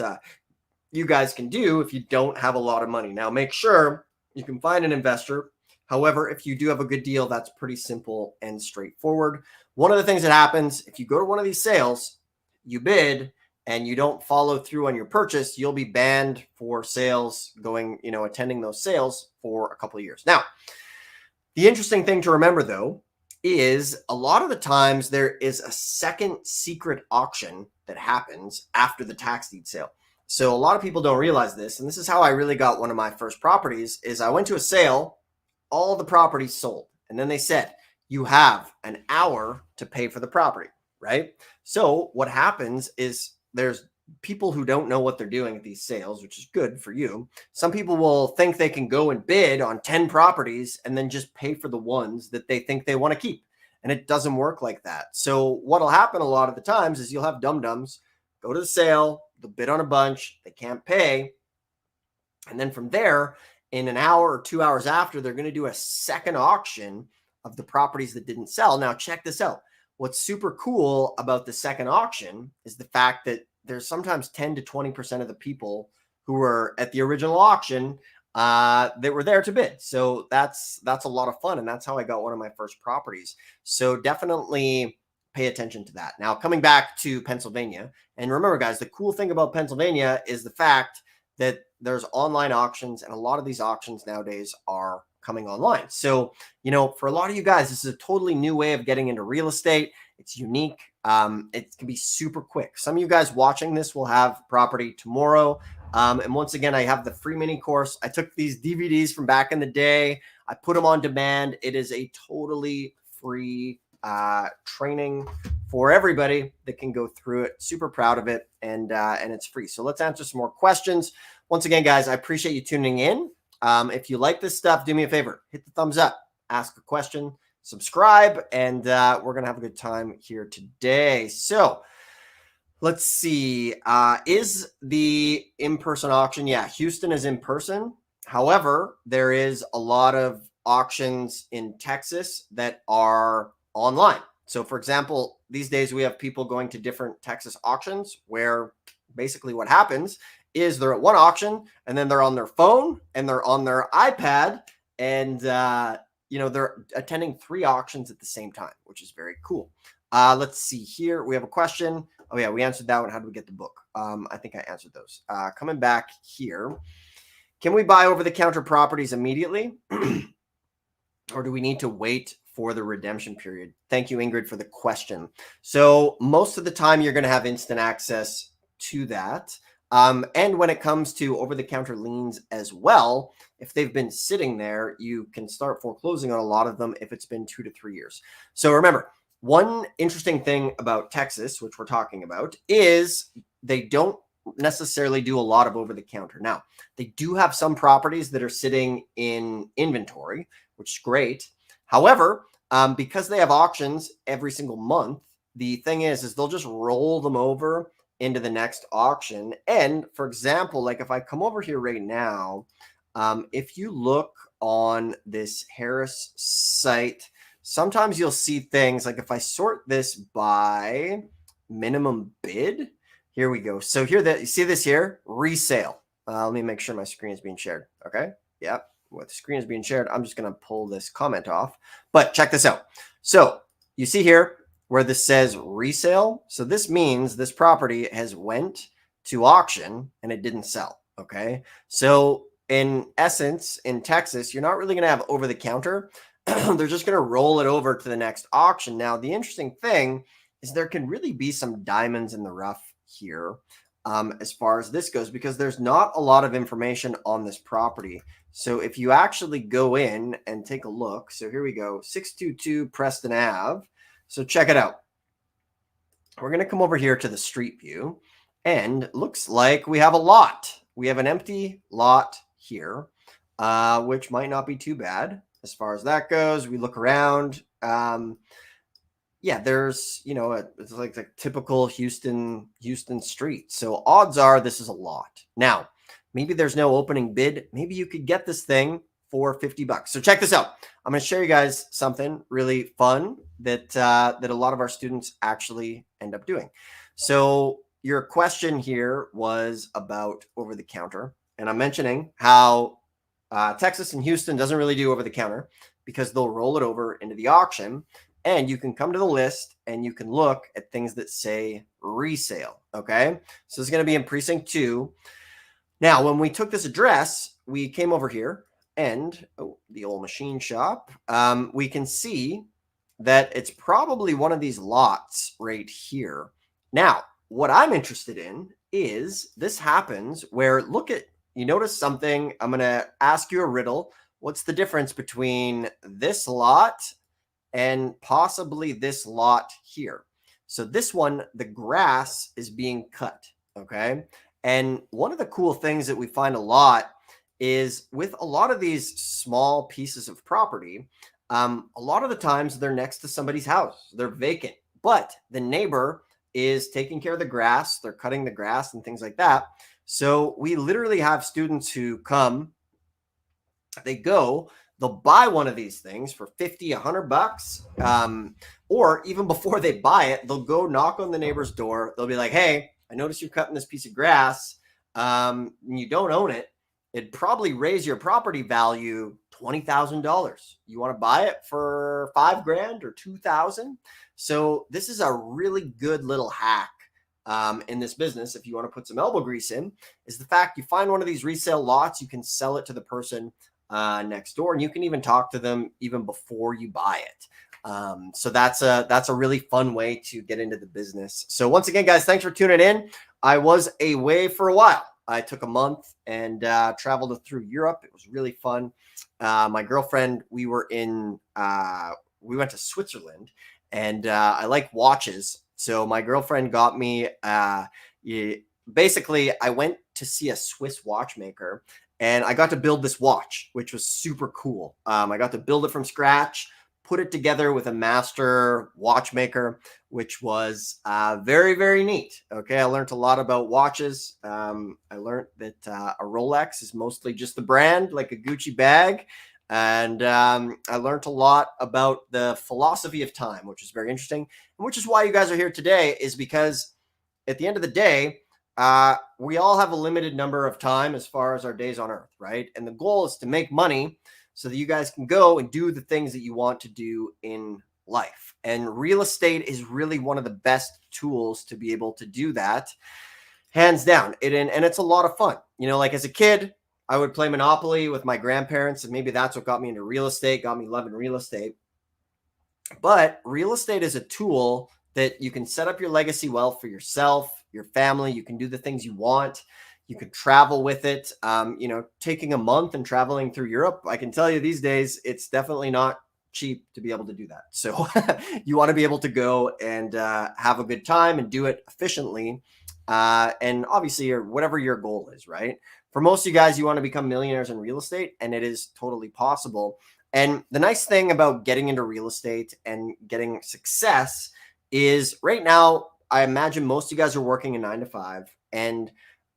Speaker 1: you guys can do if you don't have a lot of money. Now, make sure you can find an investor. However, if you do have a good deal, that's pretty simple and straightforward. One of the things that happens, if you go to one of these sales, you bid and you don't follow through on your purchase, you'll be banned for sales going, attending those sales for a couple of years. Now, the interesting thing to remember though, is a lot of the times there is a second secret auction that happens after the tax deed sale. So a lot of people don't realize this. And this is how I really got one of my first properties. Is I went to a sale, all the properties sold. And then they said, you have an hour to pay for the property, right? So what happens is there's people who don't know what they're doing at these sales, which is good for you. Some people will think they can go and bid on 10 properties and then just pay for the ones that they think they want to keep. And it doesn't work like that. So what'll happen a lot of the times is you'll have dum-dums go to the sale, they'll bid on a bunch, they can't pay. And then from there, in an hour or 2 hours after, they're going to do a second auction of the properties that didn't sell. Now, check this out. What's super cool about the second auction is the fact that there's sometimes 10 to 20% of the people who were at the original auction that were there to bid. So that's a lot of fun. And that's how I got one of my first properties. So definitely pay attention to that. Now, coming back to Pennsylvania, and remember, guys, the cool thing about Pennsylvania is the fact that there's online auctions, and a lot of these auctions nowadays are coming online. So, for a lot of you guys, this is a totally new way of getting into real estate. It's unique. It can be super quick. Some of you guys watching this will have property tomorrow. And once again, I have the free mini course. I took these DVDs from back in the day. I put them on demand. It is a totally free training for everybody that can go through it. Super proud of it, and it's free. So let's answer some more questions. Once again, guys, I appreciate you tuning in. If you like this stuff, do me a favor, hit the thumbs up, ask a question, subscribe, and we're gonna have a good time here today. So let's see. Is the in-person auction? Yeah, Houston is in person. However, there is a lot of auctions in Texas that are online. So for example, these days we have people going to different Texas auctions where basically what happens is they're at one auction and then they're on their phone and they're on their iPad and, they're attending 3 auctions at the same time, which is very cool. Let's see here. We have a question. Oh yeah, we answered that one. How do we get the book? I think I answered those. Coming back here. Can we buy over-the-counter properties immediately? Or do we need to wait for the redemption period? Thank you, Ingrid, for the question. So most of the time, you're going to have instant access to that. And when it comes to over-the-counter liens as well, if they've been sitting there, you can start foreclosing on a lot of them if it's been 2 to 3 years. So remember, one interesting thing about Texas, which we're talking about, is they don't necessarily do a lot of over-the-counter. Now, they do have some properties that are sitting in inventory, which is great. However, because they have auctions every single month, the thing is they'll just roll them over into the next auction. And for example, like if I come over here right now, if you look on this Harris site, sometimes you'll see things like if I sort this by minimum bid, here we go. So here, you see this here, resale. Let me make sure my screen is being shared. Okay. Yep. What the screen is being shared, I'm just going to pull this comment off, but check this out. So you see here where this says resale. So this means this property has went to auction and it didn't sell. Okay. So in essence, in Texas, you're not really going to have over the counter. They're just going to roll it over to the next auction. Now, the interesting thing is there can really be some diamonds in the rough here as far as this goes, because there's not a lot of information on this property. So if you actually go in and take a look, so here we go, 622 Preston Ave. So check it out. We're going to come over here to the street view, and looks like we have a lot. We have an empty lot here, which might not be too bad as far as that goes. We look around. Yeah, there's, it's like the typical Houston street. So odds are this is a lot. Now, maybe there's no opening bid. Maybe you could get this thing for $50. So check this out. I'm going to show you guys something really fun that that a lot of our students actually end up doing. So your question here was about over the counter, and I'm mentioning how Texas and Houston doesn't really do over the counter because they'll roll it over into the auction. And you can come to the list and you can look at things that say resale. Okay. So it's going to be in precinct 2. Now, when we took this address, we came over here and the old machine shop. We can see that it's probably one of these lots right here. Now, what I'm interested in is this happens where, you notice something. I'm going to ask you a riddle. What's the difference between this lot and possibly this lot here? So this one, the grass is being cut, okay? And one of the cool things that we find a lot is with a lot of these small pieces of property, a lot of the times they're next to somebody's house. They're vacant, but the neighbor is taking care of the grass. They're cutting the grass and things like that. So we literally have students who come, they'll buy one of these things for 50, $100. Or even before they buy it, they'll go knock on the neighbor's door. They'll be like, hey, I noticed you're cutting this piece of grass. And you don't own it. It'd probably raise your property value $20,000. You want to buy it for $5,000 or $2,000? So this is a really good little hack in this business. If you want to put some elbow grease in, is the fact you find one of these resale lots, you can sell it to the person next door, and you can even talk to them even before you buy it. So that's a really fun way to get into the business. So once again, guys, thanks for tuning in. I was away for a while. I took a month and traveled through Europe. It was really fun. My girlfriend, we went to Switzerland, and I like watches. So my girlfriend got me, basically I went to see a Swiss watchmaker, and I got to build this watch, which was super cool. I got to build it from scratch, put it together with a master watchmaker, which was very, very neat. Okay, I learned a lot about watches. I learned that a Rolex is mostly just the brand, like a Gucci bag. And I learned a lot about the philosophy of time, which is very interesting. And which is why you guys are here today, is because at the end of the day, we all have a limited number of time as far as our days on earth, right? And the goal is to make money so that you guys can go and do the things that you want to do in life. And real estate is really one of the best tools to be able to do that, hands down. And it's a lot of fun. Like as a kid, I would play Monopoly with my grandparents, and maybe that's what got me into real estate, got me loving real estate. But real estate is a tool that you can set up your legacy wealth for yourself, your family. You can do the things you want. You can travel with it. Taking a month and traveling through Europe, I can tell you these days, it's definitely not cheap to be able to do that. So you want to be able to go and have a good time and do it efficiently. And obviously, whatever your goal is, right? For most of you guys, you want to become millionaires in real estate, and it is totally possible. And the nice thing about getting into real estate and getting success is right now, I imagine most of you guys are working a 9 to 5, and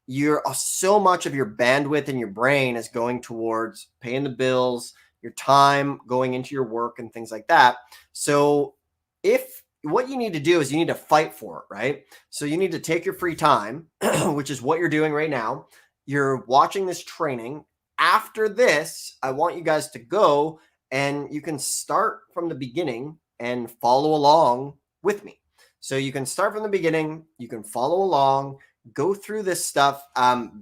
Speaker 1: you're so much of your bandwidth in your brain is going towards paying the bills, your time going into your work and things like that. So what you need to do is you need to fight for it, right? So you need to take your free time, which is what you're doing right now. You're watching this training. After this, I want you guys to go, and you can start from the beginning and follow along with me. So you can start from the beginning, you can follow along, go through this stuff,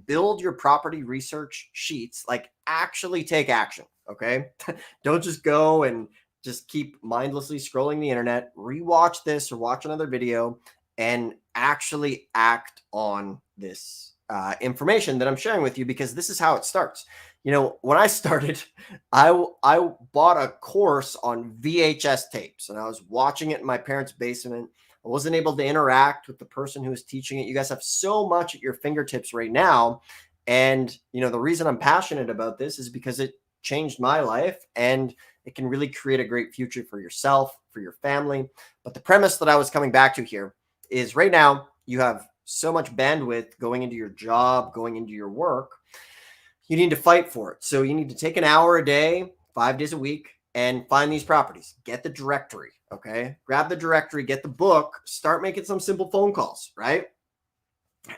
Speaker 1: build your property research sheets, like actually take action, okay? Don't just go and just keep mindlessly scrolling the internet. Rewatch this or watch another video and actually act on this information that I'm sharing with you, because this is how it starts. You know, when I started, I bought a course on VHS tapes, and I was watching it in my parents' basement. I wasn't able to interact with the person who was teaching it. You guys have so much at your fingertips right now. And, you know, the reason I'm passionate about this is because it changed my life, and it can really create a great future for yourself, for your family. But the premise that I was coming back to here is, right now you have so much bandwidth going into your job, going into your work. You need to fight for it. So you need to take an hour a day, 5 days a week, and find these properties. Get the directory, okay? Grab the directory, get the book, start making some simple phone calls, right?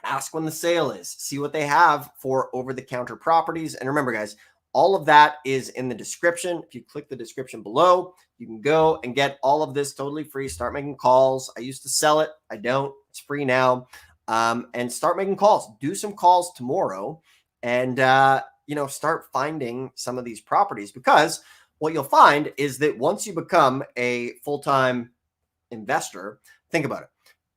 Speaker 1: Ask when the sale is, see what they have for over-the-counter properties. And remember, guys, all of that is in the description. If you click the description below, you can go and get all of this totally free. Start making calls. I used to sell it. I don't. It's free now. And start making calls. Do some calls tomorrow, and you know, start finding some of these properties, because what you'll find is that once you become a full-time investor, think about it.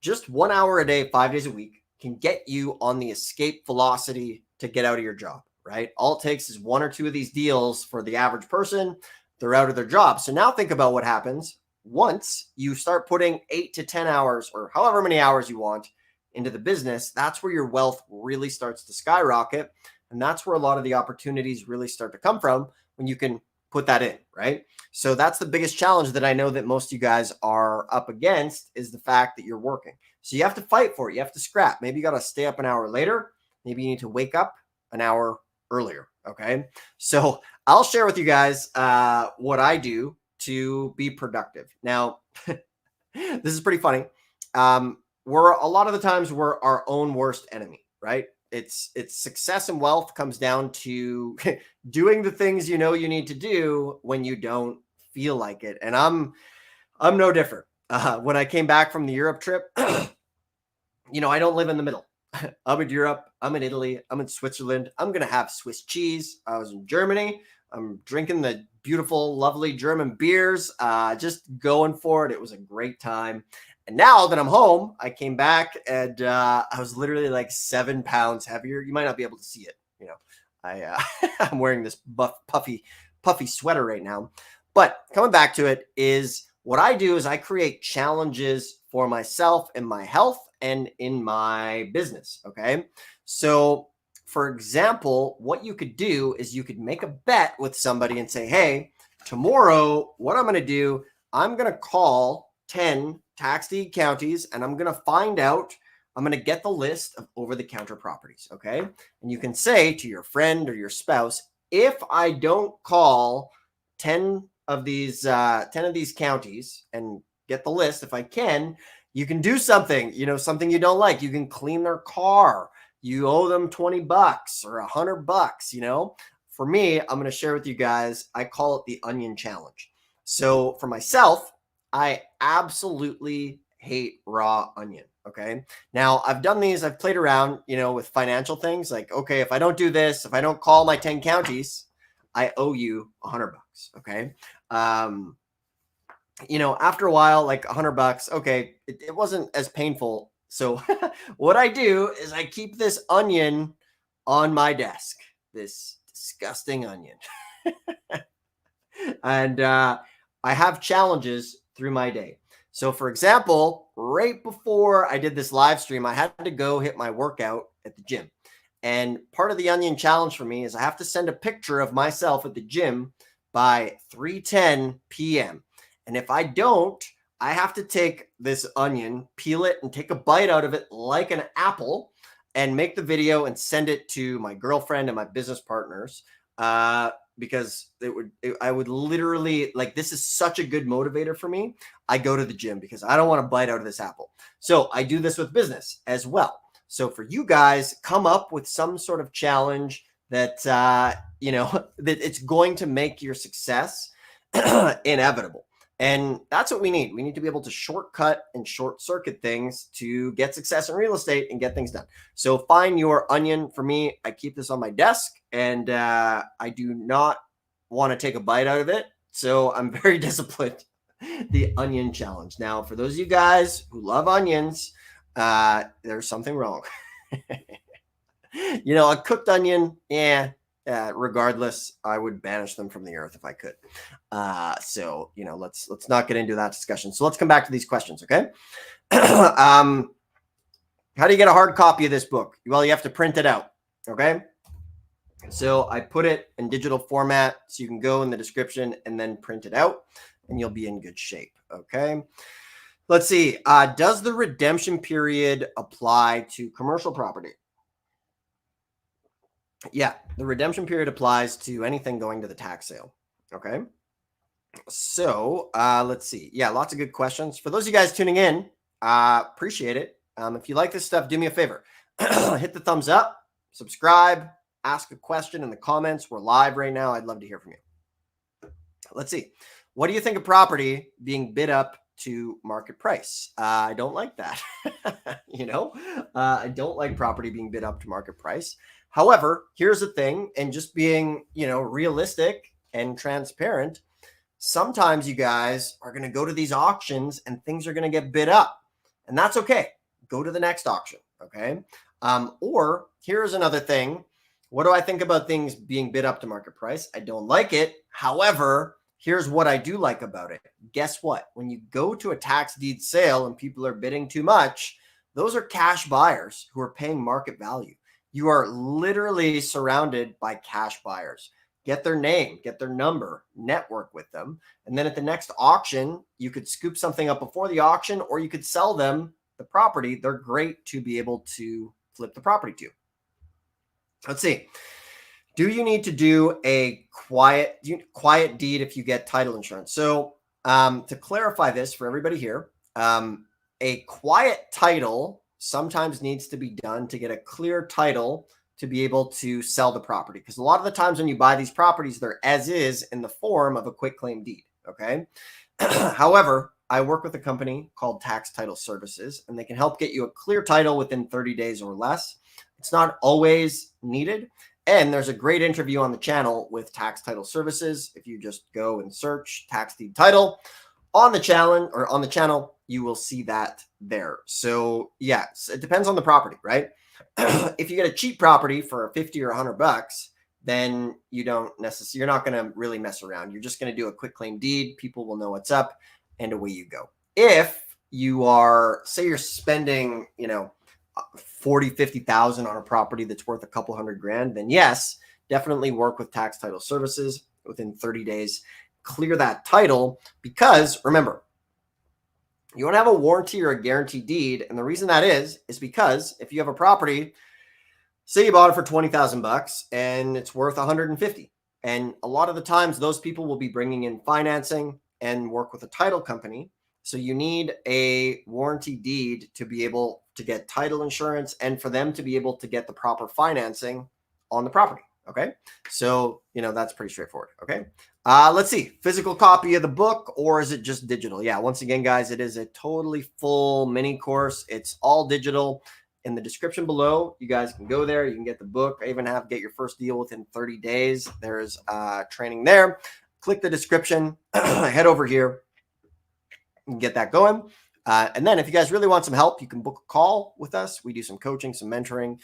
Speaker 1: Just 1 hour a day, 5 days a week can get you on the escape velocity to get out of your job, right? All it takes is 1 or 2 of these deals for the average person. They're out of their job. So now think about what happens once you start putting 8 to 10 hours, or however many hours you want, into the business. That's where your wealth really starts to skyrocket. And that's where a lot of the opportunities really start to come from, when you can put that in, right? So that's the biggest challenge that I know that most of you guys are up against, is the fact that you're working. So you have to fight for it. You have to scrap. Maybe you got to stay up an hour later. Maybe you need to wake up an hour earlier. Okay. So I'll share with you guys what I do to be productive. Now, this is pretty funny. We're a lot of the times we're our own worst enemy, right? It's success and wealth comes down to doing the things you know you need to do when you don't feel like it. And I'm no different. When I came back from the Europe trip, you know, I don't live in the middle. I'm in Europe. I'm in Italy. I'm in Switzerland. I'm going to have Swiss cheese. I was in Germany. I'm drinking the beautiful, lovely German beers, just going for it. It was a great time. And now that I'm home, I came back, and I was literally like 7 pounds heavier. You might not be able to see it. You know, I'm wearing this puffy sweater right now. But coming back to it, is what I do is I create challenges for myself in my health and in my business. Okay. So for example, what you could do is you could make a bet with somebody and say, hey, tomorrow, what I'm going to do, I'm going to call 10 tax deed counties, and I'm going to find out, I'm going to get the list of over-the-counter properties. Okay. And you can say to your friend or your spouse, if I don't call 10 of these counties and get the list, if I can, you can do something, you know, something you don't like. You can clean their car. You owe them $20 or $100, you know. For me, I'm going to share with you guys, I call it the onion challenge. So for myself, I absolutely hate raw onion. Okay. Now I've done these, I've played around, you know, with financial things like, okay, if I don't do this, if I don't call my 10 counties, I owe you $100. Okay. You know, after a while, like $100, okay, it wasn't as painful. So what I do is I keep this onion on my desk, this disgusting onion. And I have challenges through my day. So for example, right before I did this live stream, I had to go hit my workout at the gym. And part of the onion challenge for me is I have to send a picture of myself at the gym by 3:10 p.m. And if I don't, I have to take this onion, peel it, and take a bite out of it like an apple, and make the video and send it to my girlfriend and my business partners. Because I would literally, like, this is such a good motivator for me. I go to the gym because I don't want to bite out of this apple. So I do this with business as well. So for you guys, come up with some sort of challenge that, you know, that it's going to make your success inevitable. And that's what we need. We need to be able to shortcut and short circuit things to get success in real estate and get things done. So find your onion. For me, I keep this on my desk, and I do not want to take a bite out of it. So I'm very disciplined. The onion challenge. Now, for those of you guys who love onions, there's something wrong. A cooked onion, yeah. Regardless, I would banish them from the earth if I could. So let's not get into that discussion. So let's come back to these questions, okay? How do you get a hard copy of this book? Well, you have to print it out, okay? So I put it in digital format so you can go in the description and then print it out and you'll be in good shape, okay? Let's see. Does the redemption period apply to commercial property? Yeah, the redemption period applies to anything going to the tax sale, okay? So let's see. Yeah, lots of good questions. For those of you guys tuning in, appreciate it. If you like this stuff, do me a favor. Hit the thumbs up, subscribe, ask a question in the comments. We're live right now. I'd love to hear from you. Let's see. What do you think of property being bid up to market price? I don't like that. I don't like property being bid up to market price. However, here's the thing, and just being, realistic and transparent, sometimes you guys are going to go to these auctions and things are going to get bid up, and that's okay. Go to the next auction, okay? Or here's another thing. What do I think about things being bid up to market price? I don't like it. However, here's what I do like about it. Guess what? When you go to a tax deed sale and people are bidding too much, those are cash buyers who are paying market value. You are literally surrounded by cash buyers. Get their name, get their number, network with them. And then at the next auction, you could scoop something up before the auction, or you could sell them the property. They're great to be able to flip the property to. Let's see. Do you need to do a quiet deed if you get title insurance? So to clarify this for everybody here, a quiet title sometimes needs to be done to get a clear title to be able to sell the property. Because a lot of the times when you buy these properties, they're as is in the form of a quick claim deed, okay? However, I work with a company called Tax Title Services, and they can help get you a clear title within 30 days or less. It's not always needed. And there's a great interview on the channel with Tax Title Services. If you just go and search tax deed title on the channel, you will see that there. So yes, it depends on the property, right? If you get a cheap property for 50 or $100, then you're not going to really mess around. You're just going to do a quick claim deed. People will know what's up, and away you go. If you are, say you're spending, 40, 50,000 on a property that's worth a couple $100,000, then yes, definitely work with Tax Title Services within 30 days. Clear that title, because remember, you want to have a warranty or a guarantee deed. And the reason that is because if you have a property, say you bought it for $20,000 and it's worth 150. And a lot of the times those people will be bringing in financing and work with a title company. So you need a warranty deed to be able to get title insurance and for them to be able to get the proper financing on the property. Okay. So, that's pretty straightforward. Okay. Let's see. Physical copy of the book, or is it just digital? Yeah. Once again, guys, it is a totally full mini course. It's all digital. In the description below, you guys can go there. You can get the book. I even have get your first deal within 30 days. There's training there. Click the description, head over here and get that going. And then if you guys really want some help, you can book a call with us. We do some coaching, some mentoring.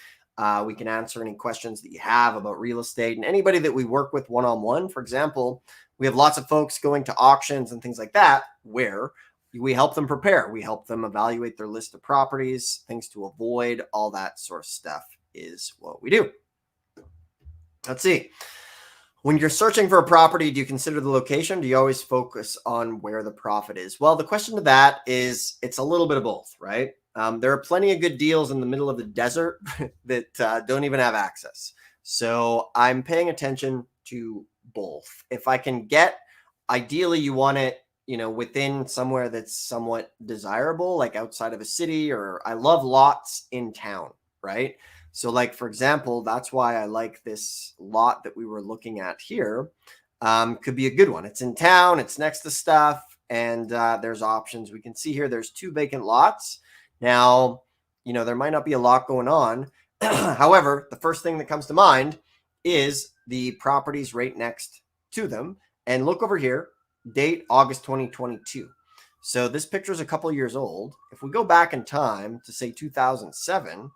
Speaker 1: We can answer any questions that you have about real estate, and anybody that we work with one-on-one. For example, we have lots of folks going to auctions and things like that where we help them prepare. We help them evaluate their list of properties, things to avoid, all that sort of stuff is what we do. Let's see. When you're searching for a property, do you consider the location? Do you always focus on where the profit is? Well, the question to that is it's a little bit of both, right? There are plenty of good deals in the middle of the desert that don't even have access. So I'm paying attention to both. If I can get, ideally you want it, within somewhere that's somewhat desirable, like outside of a city, or I love lots in town, right? So like, for example, that's why I like this lot that we were looking at here. Could be a good one. It's in town, it's next to stuff, and there's options. We can see here, there's 2 vacant lots. Now, there might not be a lot going on. However, the first thing that comes to mind is the properties right next to them. And look over here, date August 2022. So this picture is a couple years old. If we go back in time to say 2007,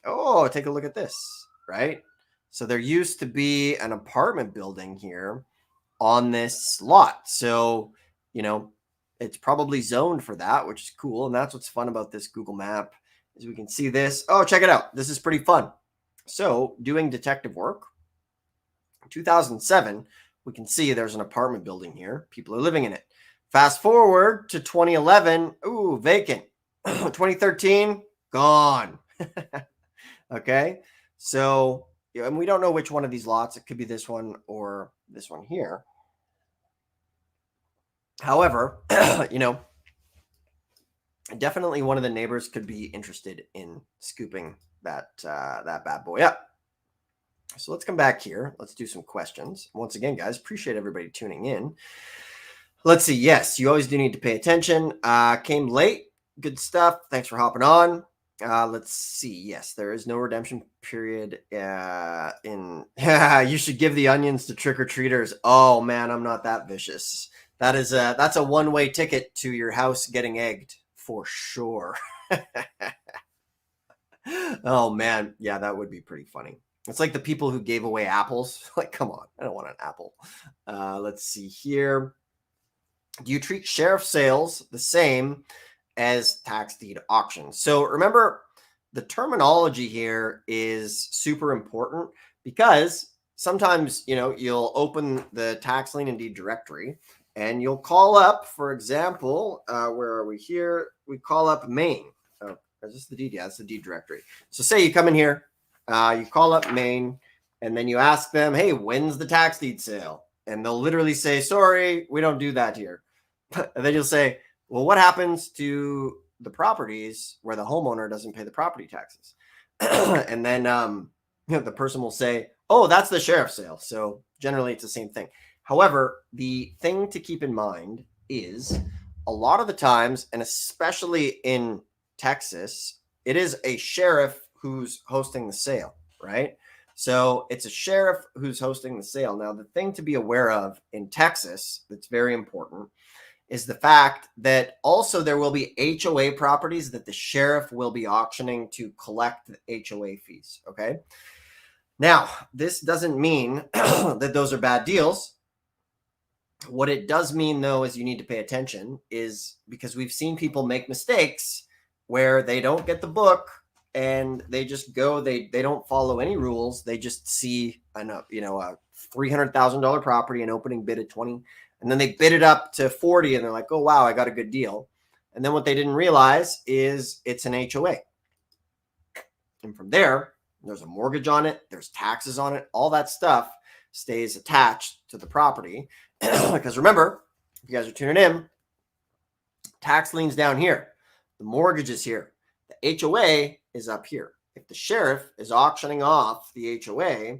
Speaker 1: oh, take a look at this. right? So there used to be an apartment building here on this lot. So, it's probably zoned for that, which is cool. And that's what's fun about this Google map is we can see this. Oh, check it out. This is pretty fun. So doing detective work, 2007, we can see there's an apartment building here. People are living in it. Fast forward to 2011. Ooh, vacant. 2013, gone. Okay. So, and we don't know which one of these lots. It could be this one or this one here. However, definitely one of the neighbors could be interested in scooping that bad boy up. So let's come back here. Let's do some questions. Once again, guys, appreciate everybody tuning in. Let's see. Yes, you always do need to pay attention. Came late. Good stuff. Thanks for hopping on. Let's see. Yes, there is no redemption period in you should give the onions to trick-or-treaters. Oh man, I'm not that vicious. That's a one-way ticket to your house getting egged for sure. Oh man, yeah, that would be pretty funny. It's like the people who gave away apples. Like, come on, I don't want an apple. Let's see here. Do you treat sheriff sales the same as tax deed auctions? So remember, the terminology here is super important because sometimes, you'll open the tax lien and deed directory and you'll call up, for example, where are we here? We call up Maine. Oh, is this the deed? Yeah, it's the deed directory. So say you come in here, you call up Maine, and then you ask them, hey, when's the tax deed sale? And they'll literally say, sorry, we don't do that here. And then you'll say, well, what happens to the properties where the homeowner doesn't pay the property taxes? And then the person will say, oh, that's the sheriff's sale. So generally it's the same thing. However, the thing to keep in mind is a lot of the times, and especially in Texas, it is a sheriff who's hosting the sale, right? So it's a sheriff who's hosting the sale. Now, the thing to be aware of in Texas that's very important is the fact that also there will be HOA properties that the sheriff will be auctioning to collect the HOA fees, okay? Now, this doesn't mean that those are bad deals. What it does mean, though, is you need to pay attention, is because we've seen people make mistakes where they don't get the book and they just go, they don't follow any rules. They just see a $300,000 property, an opening bid at 20, and then they bid it up to 40 and they're like, oh, wow, I got a good deal. And then what they didn't realize is it's an HOA. And from there's a mortgage on it, there's taxes on it, all that stuff stays attached to the property. Because remember, if you guys are tuning in, tax liens down here, the mortgage is here, the HOA is up here. If the sheriff is auctioning off the HOA,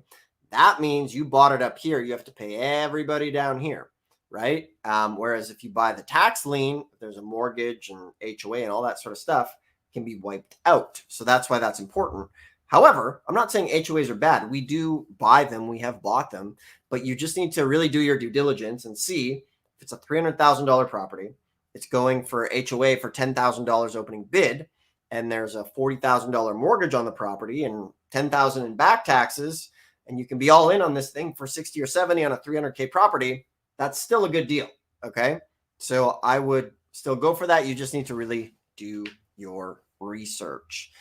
Speaker 1: that means you bought it up here. You have to pay everybody down here, right? Whereas if you buy the tax lien, there's a mortgage and HOA and all that sort of stuff can be wiped out. So that's why that's important. However, I'm not saying HOAs are bad. We do buy them. We have bought them. But you just need to really do your due diligence and see if it's a $300,000 property, it's going for HOA for $10,000 opening bid, and there's a $40,000 mortgage on the property and $10,000 in back taxes, and you can be all in on this thing for 60 or 70 on a 300K property, that's still a good deal, okay? So I would still go for that. You just need to really do your research.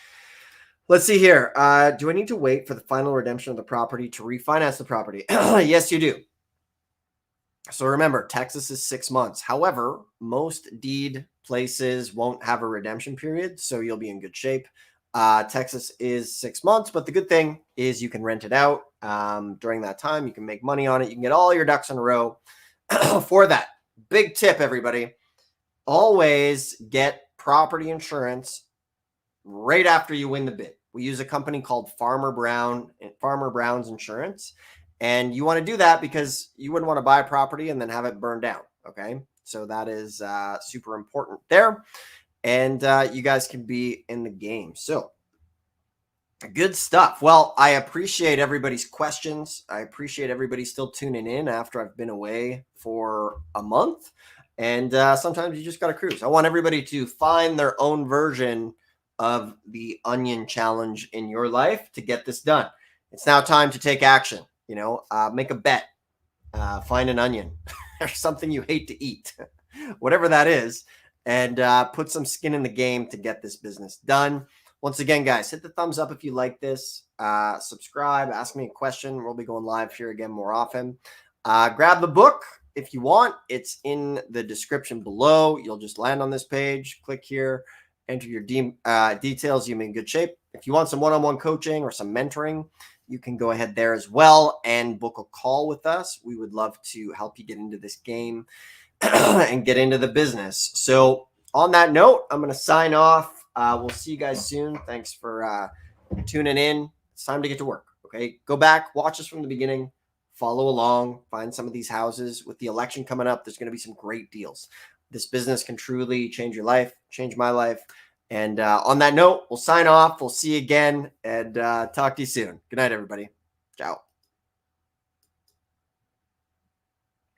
Speaker 1: Let's see here. Do I need to wait for the final redemption of the property to refinance the property? Yes, you do. So remember, Texas is 6 months. However, most deed places won't have a redemption period, so you'll be in good shape. Texas is 6 months, but the good thing is you can rent it out during that time. You can make money on it. You can get all your ducks in a row for that. Big tip, everybody. Always get property insurance right after you win the bid. We use a company called Farmer Brown's Insurance. And you want to do that because you wouldn't want to buy a property and then have it burned down. Okay. So that is super important there. And you guys can be in the game. So good stuff. Well, I appreciate everybody's questions. I appreciate everybody still tuning in after I've been away for a month. And sometimes you just got to cruise. I want everybody to find their own version of the onion challenge in your life to get this done. It's now time to take action. Make a bet, find an onion or something you hate to eat, whatever that is, and put some skin in the game to get this business done. Once again, guys, hit the thumbs up if you like this. Subscribe, ask me a question. We'll be going live here again more often. Grab the book if you want. It's in the description below. You'll just land on this page, click here, enter your details. You'll be in good shape. If you want some one-on-one coaching or some mentoring, you can go ahead there as well and book a call with us. We would love to help you get into this game and get into the business. So on that note, I'm going to sign off. We'll see you guys soon. Thanks for tuning in. It's time to get to work. Okay. Go back, watch us from the beginning, follow along, find some of these houses. With the election coming up, there's going to be some great deals. This business can truly change your life, change my life. And on that note, we'll sign off. We'll see you again and talk to you soon. Good night, everybody. Ciao.